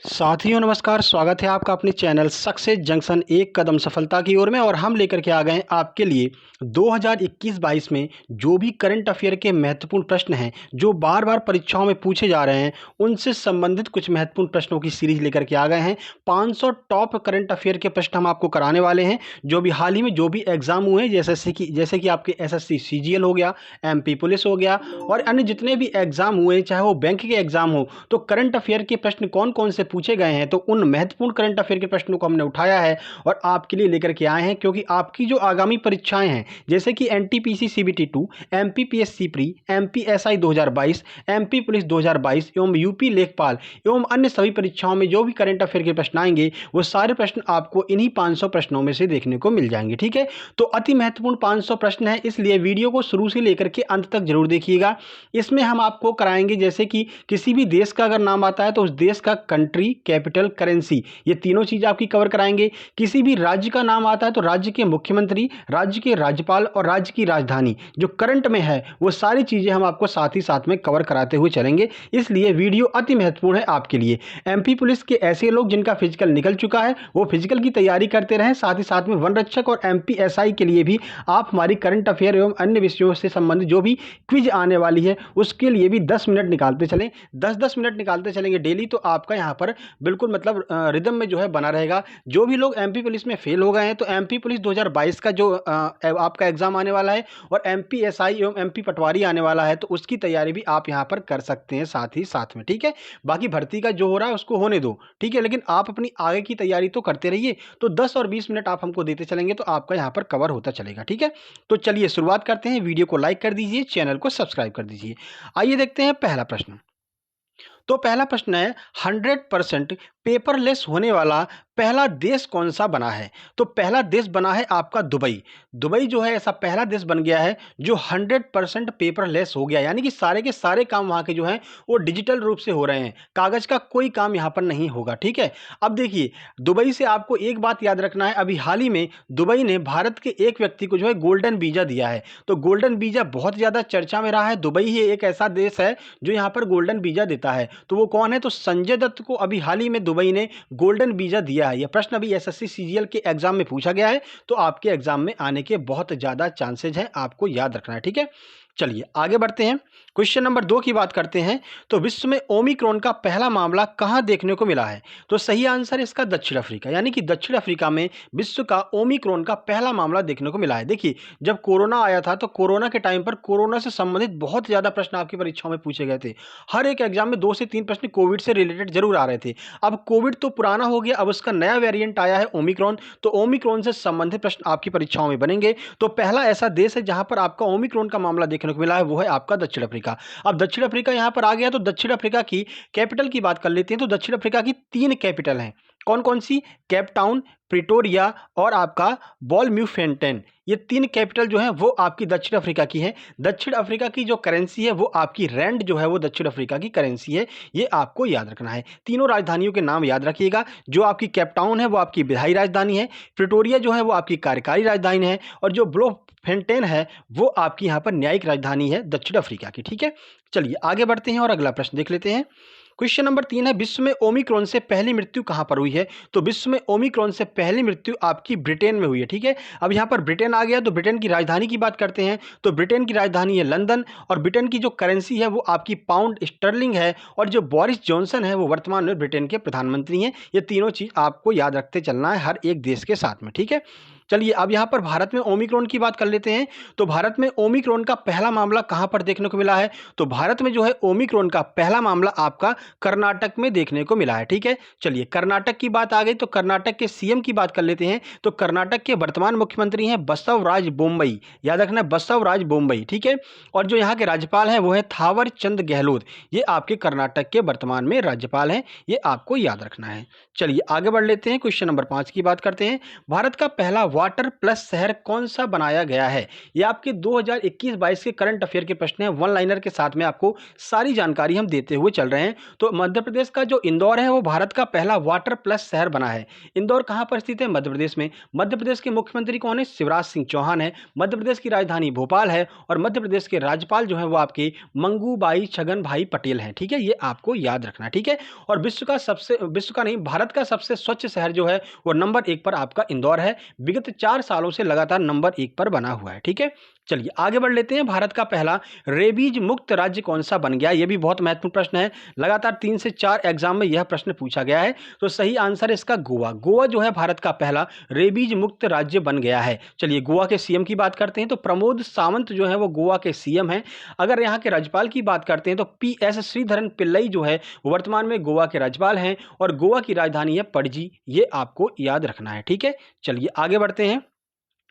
साथियों नमस्कार, स्वागत है आपका अपने चैनल सक्सेस जंक्शन एक कदम सफलता की ओर में। और हम लेकर के आ गए हैं आपके लिए 2021-22 में जो भी करंट अफेयर के महत्वपूर्ण प्रश्न हैं जो बार बार परीक्षाओं में पूछे जा रहे हैं, उनसे संबंधित कुछ महत्वपूर्ण प्रश्नों की सीरीज लेकर के आ गए हैं। 500 टॉप करंट अफेयर के प्रश्न हम आपको कराने वाले हैं जो भी हाल ही में जो भी एग्जाम हुए हैं, जैसे कि आपके एसएससी सीजीएल हो गया, एमपी पुलिस हो गया और अन्य जितने भी एग्जाम हुए, चाहे वो बैंक के एग्जाम हो, तो करंट अफेयर के प्रश्न कौन कौन से पूछे गए हैं, तो उन महत्वपूर्ण करंट अफेयर के प्रश्नों को हमने उठाया है और आपके लिए लेकर के आए हैं। क्योंकि आपकी जो आगामी परीक्षाएं हैं, जैसे कि NTPC CBT 2, MPPSC pre, MPSI 2022, MP police 2022 एवं यूपी लेखपाल एवं अन्य सभी परीक्षाओं में जो भी करंट अफेयर के प्रश्न आएंगे, वो सारे प्रश्न आपको इन्हीं 500 प्रश्नों में से देखने को मिल जाएंगे। ठीक है, तो अति महत्वपूर्ण 500 प्रश्न है, इसलिए वीडियो को शुरू से लेकर के अंत तक जरूर देखिएगा। इसमें हम आपको कराएंगे जैसे कि किसी भी देश का अगर नाम आता है तो उस देश का कंट्री, कैपिटल, करेंसी, ये तीनों चीज आपकी कवर कराएंगे। किसी भी राज्य का नाम आता है तो राज्य के मुख्यमंत्री, राज्य के राज्यपाल और राज्य की राजधानी जो करंट में है, वो सारी चीजें हम आपको साथ ही साथ में कवर कराते हुए चलेंगे। इसलिए वीडियो अति महत्वपूर्ण है आपके लिए। एमपी पुलिस के ऐसे लोग जिनका फिजिकल निकल चुका है, वो फिजिकल की तैयारी करते रहें। साथ ही साथ में वन रक्षक और एमपीएसआई के लिए भी आप हमारी करंट अफेयर एवं अन्य विषयों से संबंधित जो भी क्विज आने वाली है, उसके लिए भी 10 मिनट निकालते चलें। 10-10 मिनट निकालते चलेंगे डेली, तो आपका यहाँ पर बिल्कुल मतलब रिदम में जो है बना रहेगा। जो भी लोग एमपी पुलिस में फेल हो गए हैं, तो एमपी पुलिस 2022 का जो आपका एग्जाम आने वाला है और एमपीएसआई एवं एमपी पटवारी आने वाला है, तो उसकी तैयारी भी आप यहाँ पर कर सकते हैं साथ ही साथ में। ठीक है, बाकी भर्ती का जो हो रहा है उसको होने दो, ठीक है, लेकिन आप अपनी आगे की तैयारी तो करते रहिए। तो 10 और 20 मिनट आप हमको देते चलेंगे तो आपका यहाँ पर कवर होता चलेगा। ठीक है, तो चलिए शुरुआत करते हैं। वीडियो को लाइक कर दीजिए, चैनल को सब्सक्राइब कर दीजिए। आइए देखते हैं पहला प्रश्न। तो पहला प्रश्न है, 100% पेपरलेस होने वाला पहला देश कौन सा बना है? तो पहला देश बना है आपका दुबई। दुबई जो है ऐसा पहला देश बन गया है जो 100% पेपरलेस हो गया, यानी कि सारे के सारे काम वहां के जो हैं वो डिजिटल रूप से हो रहे हैं, कागज का कोई काम यहां पर नहीं होगा। ठीक है, अब देखिए दुबई से आपको एक बात याद रखना है, अभी हाल ही में दुबई ने भारत के एक व्यक्ति को जो है गोल्डन वीजा दिया है। तो गोल्डन वीजा बहुत ज्यादा चर्चा में रहा है। दुबई ही एक ऐसा देश है जो यहाँ पर गोल्डन वीजा देता है। तो वो कौन है? तो संजय दत्त को अभी हाल ही में दुबई ने गोल्डन वीजा दिया है। यह प्रश्न अभी एसएससी सीजीएल के एग्जाम में पूछा गया है, तो आपके एग्जाम में आने के बहुत ज्यादा चांसेज हैं, आपको याद रखना है। ठीक है, चलिए आगे बढ़ते हैं। क्वेश्चन नंबर 2 की बात करते हैं। तो विश्व में ओमिक्रॉन का पहला मामला कहां देखने को मिला है? तो सही आंसर इसका दक्षिण अफ्रीका, यानी कि दक्षिण अफ्रीका में विश्व का ओमिक्रॉन का पहला मामला देखने को मिला है। देखिए जब कोरोना आया था, तो कोरोना के टाइम पर कोरोना से संबंधित बहुत ज्यादा प्रश्न आपकी परीक्षाओं में पूछे गए थे। हर एक एग्जाम में 2 से 3 प्रश्न कोविड से रिलेटेड जरूर आ रहे थे। अब कोविड तो पुराना हो गया, अब उसका नया वेरिएंट आया है ओमिक्रॉन। तो ओमिक्रॉन से संबंधित प्रश्न आपकी परीक्षाओं में बनेंगे। तो पहला ऐसा देश है जहां पर आपका ओमिक्रॉन का मामला देखने को मिला है, वो है आपका दक्षिण अफ्रीका। अब दक्षिण अफ्रीका यहां पर आ गया, तो दक्षिण अफ्रीका की कैपिटल की बात कर लेते हैं। तो दक्षिण अफ्रीका की 3 कैपिटल हैं। कौन कौन सी? केप टाउन, प्रिटोरिया और आपका बॉलम्यूफेंटेन। ये 3 कैपिटल जो हैं वो आपकी दक्षिण अफ्रीका की हैं। दक्षिण अफ्रीका की जो करेंसी है वो आपकी रैंड जो है वो दक्षिण अफ्रीका की करेंसी है, ये आपको याद रखना है। तीनों राजधानियों के नाम याद रखिएगा। जो आपकी केप टाउन है वो आपकी विधायी राजधानी है, प्रिटोरिया जो है वो आपकी कार्यकारी राजधानी है, और जो ब्लोमफेंटेन है वो आपकी यहाँ पर न्यायिक राजधानी है दक्षिण अफ्रीका की। ठीक है, चलिए आगे बढ़ते हैं और अगला प्रश्न देख लेते हैं। क्वेश्चन नंबर 3 है, विश्व में ओमिक्रॉन से पहली मृत्यु कहां पर हुई है? तो विश्व में ओमिक्रॉन से पहली मृत्यु आपकी ब्रिटेन में हुई है। ठीक है, अब यहां पर ब्रिटेन आ गया, तो ब्रिटेन की राजधानी की बात करते हैं। तो ब्रिटेन की राजधानी है लंदन, और ब्रिटेन की जो करेंसी है वो आपकी पाउंड स्टर्लिंग है, और जो बोरिस जॉनसन है वो वर्तमान में ब्रिटेन के प्रधानमंत्री हैं। ये तीनों चीज आपको याद रखते चलना है हर एक देश के साथ में। ठीक है, चलिए अब यहां पर भारत में ओमिक्रॉन की बात कर लेते हैं। तो भारत में ओमिक्रॉन का पहला मामला कहां पर देखने को मिला है? तो भारत में जो है ओमिक्रॉन का पहला मामला आपका कर्नाटक में देखने को मिला है। ठीक है, चलिए कर्नाटक की बात आ गई, तो कर्नाटक के सीएम की बात कर लेते हैं। तो कर्नाटक के वर्तमान मुख्यमंत्री हैं बसवराज बोम्मई, याद रखना बसवराज बोम्मई। ठीक है, और जो यहाँ के राज्यपाल हैं वो है थावर चंद गहलोत। ये आपके कर्नाटक के वर्तमान में राज्यपाल हैं, ये आपको याद रखना है। चलिए आगे बढ़ लेते हैं। क्वेश्चन नंबर 5 की बात करते हैं। भारत का पहला वाटर प्लस शहर कौन सा बनाया गया है? ये आपके 2021-22 के करंट अफेयर के प्रश्न हैं, वन लाइनर के साथ में आपको सारी जानकारी हम देते हुए चल रहे हैं। तो मध्य प्रदेश का जो इंदौर है वो भारत का पहला वाटर प्लस शहर बना है। इंदौर कहाँ पर स्थित है? मध्य प्रदेश में। मध्य प्रदेश के मुख्यमंत्री कौन है? शिवराज सिंह चौहान है। मध्य प्रदेश की राजधानी भोपाल है और मध्य प्रदेश के राज्यपाल जो है वो आपके मंगूबाई छगन भाई पटेल हैं। ठीक है, ये आपको याद रखना है। ठीक है, और विश्व का नहीं, भारत का सबसे स्वच्छ शहर जो है वो नंबर 1 पर आपका इंदौर है। विगत 4 सालों से लगातार नंबर 1 पर बना हुआ है। ठीक है, चलिए आगे बढ़ लेते हैं। भारत का पहला रेबीज मुक्त राज्य कौन सा बन गया? यह भी बहुत महत्वपूर्ण प्रश्न है। लगातार 3 से 4 एग्जाम में यह प्रश्न पूछा गया है। तो सही आंसर है इसका गोवा। गोवा जो है भारत का पहला रेबीज मुक्त राज्य बन गया है। चलिए गोवा के सीएम की बात करते हैं तो प्रमोद सावंत जो है वो गोवा के सीएम हैं। अगर यहाँ के राज्यपाल की बात करते हैं तो PS श्रीधरन पिल्लई जो है वर्तमान में गोवा के राज्यपाल हैं और गोवा की राजधानी है पणजी। ये आपको याद रखना है। ठीक है, चलिए आगे बढ़ते हैं।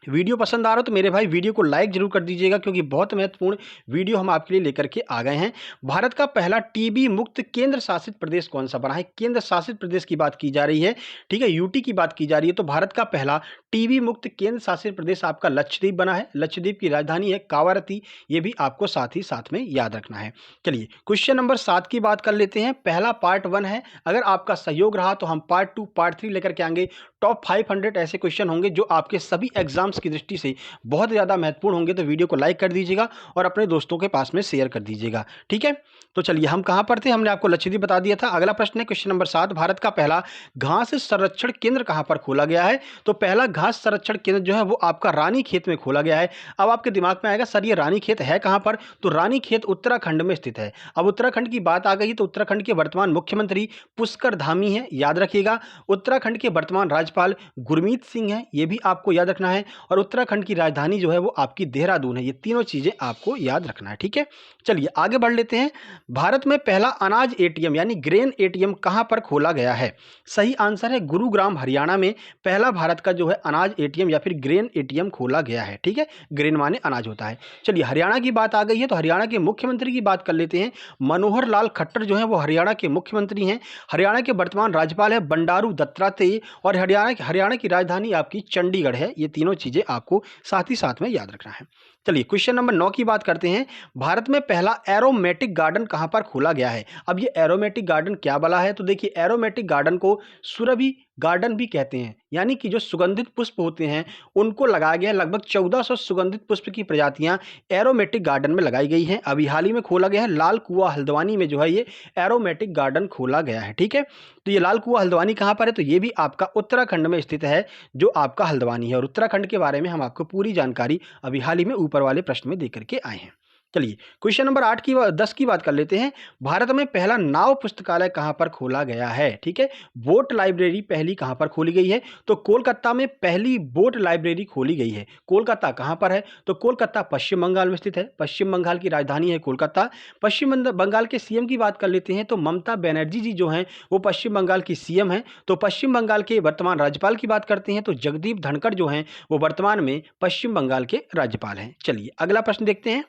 वीडियो पसंद आ रहा हो तो मेरे भाई वीडियो को लाइक जरूर कर दीजिएगा, क्योंकि बहुत महत्वपूर्ण वीडियो हम आपके लिए लेकर के आ गए हैं। भारत का पहला टीबी मुक्त केंद्र शासित प्रदेश कौन सा बना है? केंद्र शासित प्रदेश की बात की जा रही है। ठीक है, यूटी की बात की जा रही है। तो भारत का पहला टीबी मुक्त केंद्र शासित प्रदेश आपका लक्षद्वीप बना है। लक्षद्वीप की राजधानी है कावारती। ये भी आपको साथ ही साथ में याद रखना है। चलिए क्वेश्चन नंबर 7 की बात कर लेते हैं। पहला पार्ट 1 है। अगर आपका सहयोग रहा तो हम पार्ट 2 पार्ट 3 लेकर के आएंगे। टॉप 500 ऐसे क्वेश्चन होंगे जो आपके सभी एग्जाम्स की दृष्टि से बहुत ज़्यादा महत्वपूर्ण होंगे। तो वीडियो को लाइक कर दीजिएगा और अपने दोस्तों के पास में शेयर कर दीजिएगा। ठीक है, तो चलिए हम कहाँ पर थे? हमने आपको लक्षद्वीप बता दिया था। अगला प्रश्न है क्वेश्चन नंबर 7। भारत का पहला घास संरक्षण केंद्र कहाँ पर खोला गया है? तो पहला घास संरक्षण केंद्र जो है वो आपका रानीखेत में खोला गया है। अब आपके दिमाग में आएगा सर ये रानीखेत है कहाँ पर? तो रानीखेत उत्तराखंड में स्थित है। अब उत्तराखंड की बात आ गई तो उत्तराखंड के वर्तमान मुख्यमंत्री पुष्कर धामी है, याद रखिएगा। उत्तराखंड के वर्तमान राज्यपाल गुरमीत सिंह हैं, ये भी आपको याद रखना है। और उत्तराखंड की राजधानी जो है वो आपकी देहरादून है। ये तीनों चीजें आपको याद रखना है। ठीक है, चलिए आगे बढ़ लेते हैं। भारत में पहला अनाज एटीएम यानी ग्रेन एटीएम कहां पर खोला गया है? सही आंसर है गुरुग्राम हरियाणा में पहला भारत का जो है अनाज एटीएम या फिर ग्रेन एटीएम खोला गया है। ठीक है, ग्रेन माने अनाज होता है। चलिए हरियाणा की बात आ गई है तो हरियाणा के मुख्यमंत्री की बात कर लेते हैं। मनोहर लाल खट्टर जो है वो हरियाणा के मुख्यमंत्री हैं। हरियाणा के वर्तमान राज्यपाल है बंडारू दत्तात्रेय और हरियाणा की राजधानी आपकी चंडीगढ़ है। ये तीनों चीजें आपको साथ ही साथ में याद रखना है। चलिए क्वेश्चन नंबर 9 की बात करते हैं। भारत में पहला एरोमेटिक गार्डन कहां पर खोला गया है? अब ये एरोमेटिक गार्डन क्या बला है? तो देखिए एरोमेटिक गार्डन को सुरभि गार्डन भी कहते हैं, यानी कि जो सुगंधित पुष्प होते हैं उनको लगाया गया। लगभग 1400 सुगंधित पुष्प की प्रजातियां एरोमेटिक गार्डन में लगाई गई हैं। अभी हाल ही में खोला गया है लाल कुआं हल्द्वानी में जो है ये एरोमेटिक गार्डन खोला गया है। ठीक है, तो ये लाल कुआं हल्द्वानी कहां पर है? तो ये भी आपका उत्तराखंड में स्थित है, जो आपका हल्द्वानी है। और उत्तराखंड के बारे में हम आपको पूरी जानकारी अभी हाल ही में ऊपर वाले प्रश्न में देकर के आए हैं। चलिए क्वेश्चन नंबर 10 की बात कर लेते हैं। भारत में पहला नाव पुस्तकालय कहां पर खोला गया है? ठीक है, बोट लाइब्रेरी पहली कहां पर खोली गई है? तो कोलकाता में पहली बोट लाइब्रेरी खोली गई है। कोलकाता कहां पर है? तो कोलकाता पश्चिम बंगाल में स्थित है। पश्चिम बंगाल की राजधानी है कोलकाता। पश्चिम बंगाल के सीएम की बात कर लेते हैं तो ममता बनर्जी जी जो हैं वो पश्चिम बंगाल की सीएम हैं। तो पश्चिम बंगाल के वर्तमान राज्यपाल की बात करते हैं तो जगदीप धनखड़ जो हैं वो वर्तमान में पश्चिम बंगाल के राज्यपाल हैं। चलिए अगला प्रश्न देखते हैं।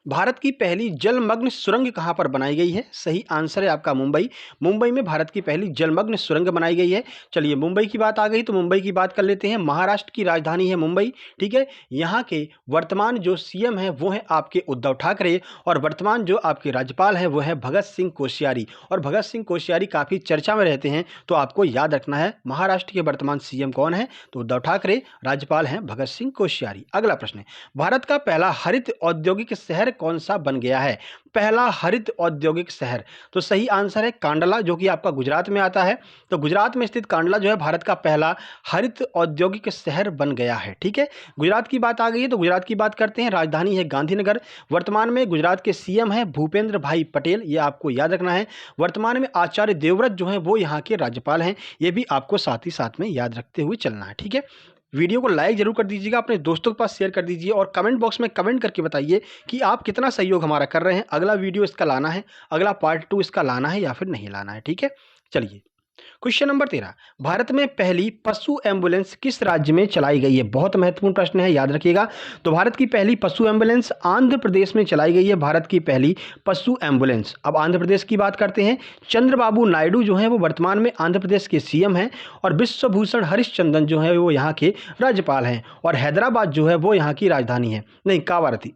भारत की पहली जलमग्न सुरंग कहां पर बनाई गई है? सही आंसर है आपका मुंबई। मुंबई में भारत की पहली जलमग्न सुरंग बनाई गई है। चलिए मुंबई की बात आ गई तो मुंबई की बात कर लेते हैं। महाराष्ट्र की राजधानी है मुंबई। ठीक है, यहाँ के वर्तमान जो सीएम हैं वो हैं आपके उद्धव ठाकरे और वर्तमान जो आपके राज्यपाल हैं वो है भगत सिंह कोश्यारी। और भगत सिंह कोश्यारी काफ़ी चर्चा में रहते हैं, तो आपको याद रखना है महाराष्ट्र के वर्तमान सीएम कौन है? तो उद्धव ठाकरे, राज्यपाल हैं भगत सिंह कोश्यारी। अगला प्रश्न है, भारत का पहला हरित औद्योगिक शहर कौन सा बन गया है? पहला हरित औद्योगिक शहर, तो सही आंसर है कांडला, जो कि आपका गुजरात में आता है। तो गुजरात में स्थित कांडला जो है भारत का पहला हरित औद्योगिक शहर बन गया है। ठीक है, गुजरात की बात आ गई है तो गुजरात की बात करते हैं। राजधानी है गांधीनगर। वर्तमान में गुजरात के सीएम है भूपेंद्र भाई पटेल, ये आपको याद रखना है। वर्तमान में आचार्य देवव्रत जो है वो यहाँ के राज्यपाल हैं, ये भी आपको साथ ही साथ में याद रखते हुए चलना है। ठीक है, वीडियो को लाइक जरूर कर दीजिएगा, अपने दोस्तों के पास शेयर कर दीजिए और कमेंट बॉक्स में कमेंट करके बताइए कि आप कितना सहयोग हमारा कर रहे हैं। अगला वीडियो इसका लाना है, अगला पार्ट 2 इसका लाना है या फिर नहीं लाना है। ठीक है, चलिए क्वेश्चन नंबर 13, भारत में पहली पशु एम्बुलेंस किस राज्य में चलाई गई है? बहुत महत्वपूर्ण प्रश्न है, याद रखिएगा। तो भारत की पहली पशु एम्बुलेंस आंध्र प्रदेश में चलाई गई है। भारत की पहली पशु एम्बुलेंस। अब आंध्र प्रदेश की बात करते हैं। चंद्रबाबू नायडू जो है वो वर्तमान में आंध्र प्रदेश के सीएम हैं और विश्वभूषण हरिश्चंद्रन जो है वो यहाँ के राज्यपाल हैं और हैदराबाद जो है वो यहाँ की राजधानी है, नहीं कावारती,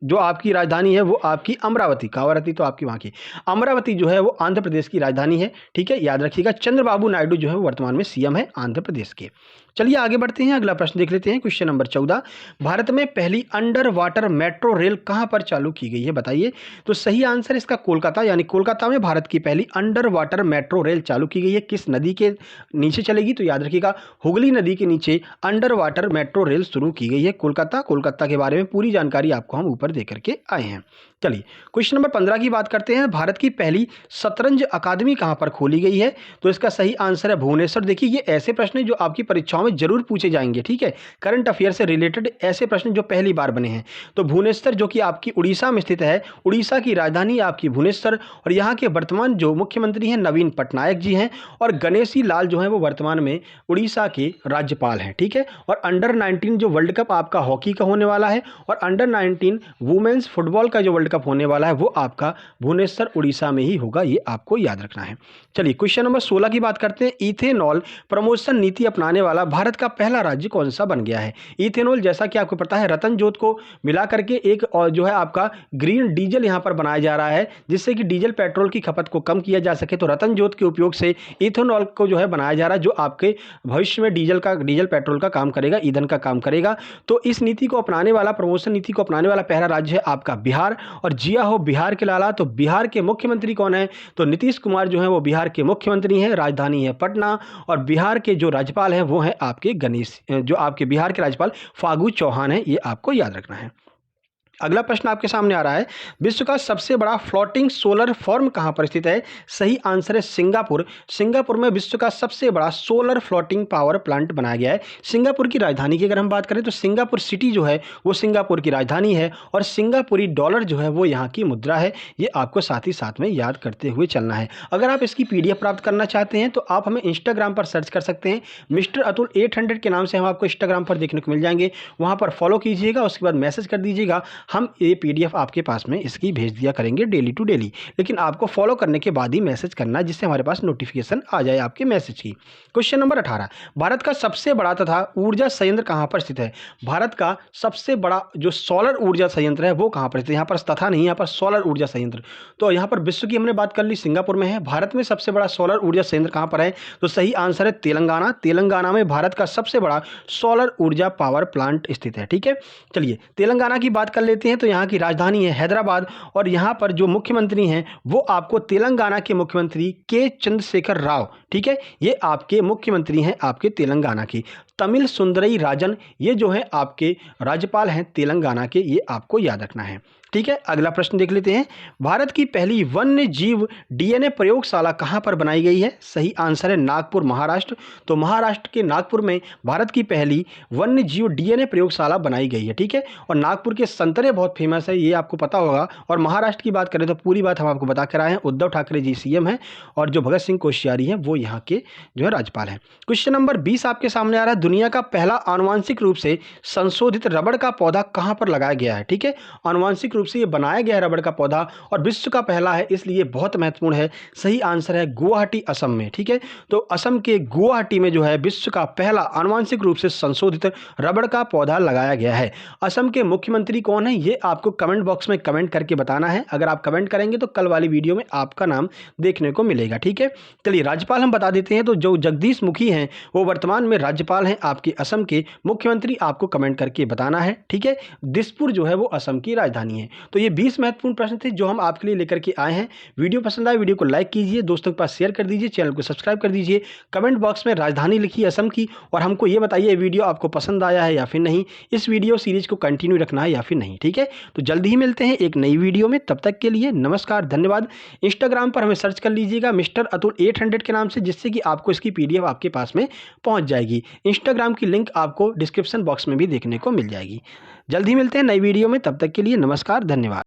जो आपकी राजधानी है वो आपकी अमरावती, कावारती तो आपकी वहाँ की, अमरावती जो है वो आंध्र प्रदेश की राजधानी है। ठीक है, याद रखिएगा। चंद्रबाबू नायडू जो है वो वर्तमान में सीएम है आंध्र प्रदेश के। चलिए आगे बढ़ते हैं, अगला प्रश्न देख लेते हैं। क्वेश्चन नंबर 14, भारत में पहली अंडर वाटर मेट्रो रेल कहां पर चालू की गई है? बताइए। तो सही आंसर इसका कोलकाता, यानी कोलकाता में भारत की पहली अंडर वाटर मेट्रो रेल चालू की गई है। किस नदी के नीचे चलेगी? तो याद रखिएगा, हुगली नदी के नीचे अंडर वाटर मेट्रो रेल शुरू की गई है। कोलकाता के बारे में पूरी जानकारी आपको हम ऊपर दे करके आए हैं। चलिए क्वेश्चन नंबर 15 की बात करते हैं। भारत की पहली शतरंज अकादमी कहां पर खोली गई है? तो इसका सही आंसर है भुवनेश्वर। देखिए ये ऐसे प्रश्न जो आपकी परीक्षाओं में जरूर पूछे जाएंगे, ठीक है, करंट अफेयर से रिलेटेड ऐसे प्रश्न जो पहली बार बने हैं। तो भुवनेश्वर जो कि आपकी उड़ीसा में स्थित है, उड़ीसा की राजधानी आपकी भुवनेश्वर, और यहाँ के वर्तमान जो मुख्यमंत्री हैं नवीन पटनायक जी हैं, और गणेशी लाल जो है वो वर्तमान में उड़ीसा के राज्यपाल हैं। ठीक है, और अंडर 19 जो वर्ल्ड कप आपका हॉकी का होने वाला है और अंडर 19 वुमेन्स फुटबॉल का जो वर्ल्ड कप होने वाला है वो आपका भुवनेश्वर उड़ीसा में ही होगा, ये आपको याद रखना है। चलिए क्वेश्चन नंबर 16 की बात करते हैं। इथेनॉल प्रमोशन नीति अपनाने वाला भारत का पहला राज्य कौन सा बन गया है? इथेनॉल जैसा कि आपको पता है रतन जोत को मिला करके एक और जो है आपका ग्रीन डीजल यहां पर बनाया जा रहा है, जिससे कि डीजल पेट्रोल की खपत को कम किया जा सके। तो रतन जोत के उपयोग से इथेनॉल को जो है बनाया जा रहा है, जो आपके भविष्य में डीजल पेट्रोल का काम करेगा, ईंधन का काम करेगा। तो इस नीति को अपनाने वाला, प्रमोशन नीति को अपनाने वाला पहला राज्य है आपका बिहार। और जिया हो बिहार के लाला, तो बिहार के मुख्यमंत्री कौन है? तो नीतीश कुमार जो है वो बिहार के मुख्यमंत्री हैं, राजधानी है पटना, और बिहार के जो राज्यपाल हैं वो हैं आपके जो आपके बिहार के राज्यपाल फागू चौहान हैं, ये आपको याद रखना है। अगला प्रश्न आपके सामने आ रहा है, विश्व का सबसे बड़ा फ्लोटिंग सोलर फॉर्म कहां पर स्थित है? सही आंसर है सिंगापुर। सिंगापुर में विश्व का सबसे बड़ा सोलर फ्लोटिंग पावर प्लांट बनाया गया है। सिंगापुर की राजधानी की अगर हम बात करें तो सिंगापुर सिटी जो है वो सिंगापुर की राजधानी है, और सिंगापुरी डॉलर जो है वो यहाँ की मुद्रा है। ये आपको साथ ही साथ में याद करते हुए चलना है। अगर आप इसकी PDF प्राप्त करना चाहते हैं तो आप हमें इंस्टाग्राम पर सर्च कर सकते हैं, मिस्टर अतुल 800 के नाम से हम आपको इंस्टाग्राम पर देखने को मिल जाएंगे। वहाँ पर फॉलो कीजिएगा, उसके बाद मैसेज कर दीजिएगा, हम ये PDF आपके पास में इसकी भेज दिया करेंगे डेली टू डेली। लेकिन आपको फॉलो करने के बाद ही मैसेज करना है, जिससे हमारे पास नोटिफिकेशन आ जाए आपके मैसेज की। क्वेश्चन नंबर 18, भारत का सबसे बड़ा तथा ऊर्जा संयंत्र कहां पर स्थित है? भारत का सबसे बड़ा जो सोलर ऊर्जा संयंत्र है वो कहां पर स्थित है? यहाँ पर तथा नहीं, यहाँ पर सोलर ऊर्जा संयंत्र। तो यहाँ पर विश्व की हमने बात कर ली, सिंगापुर में है। भारत में सबसे बड़ा सोलर ऊर्जा संयंत्र कहां पर है? तो सही आंसर है तेलंगाना। तेलंगाना में भारत का सबसे बड़ा सोलर ऊर्जा पावर प्लांट स्थित है। ठीक है, चलिए तेलंगाना की बात कर लेते हैं। तो यहाँ की राजधानी है हैदराबाद, और यहाँ पर जो मुख्यमंत्री हैं वो आपको तेलंगाना के मुख्यमंत्री के चंद्रशेखर राव, ठीक है, ये आपके मुख्यमंत्री हैं आपके तेलंगाना की। तमिल सुंदरई राजन ये जो है आपके राज्यपाल हैं तेलंगाना के, ये आपको याद रखना है। ठीक है, अगला प्रश्न देख लेते हैं। भारत की पहली वन्य जीव DNA प्रयोगशाला कहां पर बनाई गई है? सही आंसर है नागपुर, महाराष्ट्र। तो महाराष्ट्र के नागपुर में भारत की पहली वन्य जीव DNA प्रयोगशाला बनाई गई है। ठीक है, और नागपुर के संतरे बहुत फेमस है, ये आपको पता होगा। और महाराष्ट्र की बात करें तो पूरी बात हम आपको बता कर आए हैं। उद्धव ठाकरे जी CM हैं, और जो भगत सिंह कोश्यारी हैं वो यहाँ के जो है राज्यपाल हैं। क्वेश्चन नंबर 20 आपके सामने आ रहा है, दुनिया का पहला आनुवांशिक रूप से संशोधित रबड़ का पौधा कहां पर लगाया गया है? ठीक है, आनुवांशिक से ये बनाया गया है रबड़ का पौधा, और विश्व का पहला है, इसलिए बहुत महत्वपूर्ण है। सही आंसर है गुवाहाटी, असम में। ठीक है, तो असम के गुवाहाटी में जो है विश्व का पहला आनुवांशिक रूप से संशोधित रबड़ का पौधा लगाया गया है। असम के मुख्यमंत्री कौन है ये आपको कमेंट बॉक्स में कमेंट करके बताना है। अगर आप कमेंट करेंगे तो कल वाली वीडियो में आपका नाम देखने को मिलेगा। ठीक है, चलिए राज्यपाल हम बता देते हैं। तो जो जगदीश मुखी हैं वो वर्तमान में राज्यपाल हैं आपके असम के। मुख्यमंत्री आपको कमेंट करके बताना है। ठीक है, दिसपुर जो है वो असम की राजधानी है। तो ये 20 महत्वपूर्ण प्रश्न थे जो हम आपके लिए लेकर के आए हैं। वीडियो पसंद आए वीडियो को लाइक कीजिए, दोस्तों के पास शेयर कर दीजिए, चैनल को सब्सक्राइब कर दीजिए। कमेंट बॉक्स में राजधानी लिखिए असम की, और हमको ये बताइए वीडियो आपको पसंद आया है या फिर नहीं, इस वीडियो सीरीज को कंटिन्यू रखना है या फिर नहीं। ठीक है, तो जल्दी ही मिलते हैं एक नई वीडियो में, तब तक के लिए नमस्कार, धन्यवाद। इंस्टाग्राम पर हमें सर्च कर लीजिएगा मिस्टर अतुल 800 के नाम से, जिससे कि आपको इसकी PDF आपके पास में पहुंच जाएगी। इंस्टाग्राम की लिंक आपको डिस्क्रिप्शन बॉक्स में भी देखने को मिल जाएगी। जल्दी मिलते हैं नई वीडियो में, तब तक के लिए नमस्कार, धन्यवाद।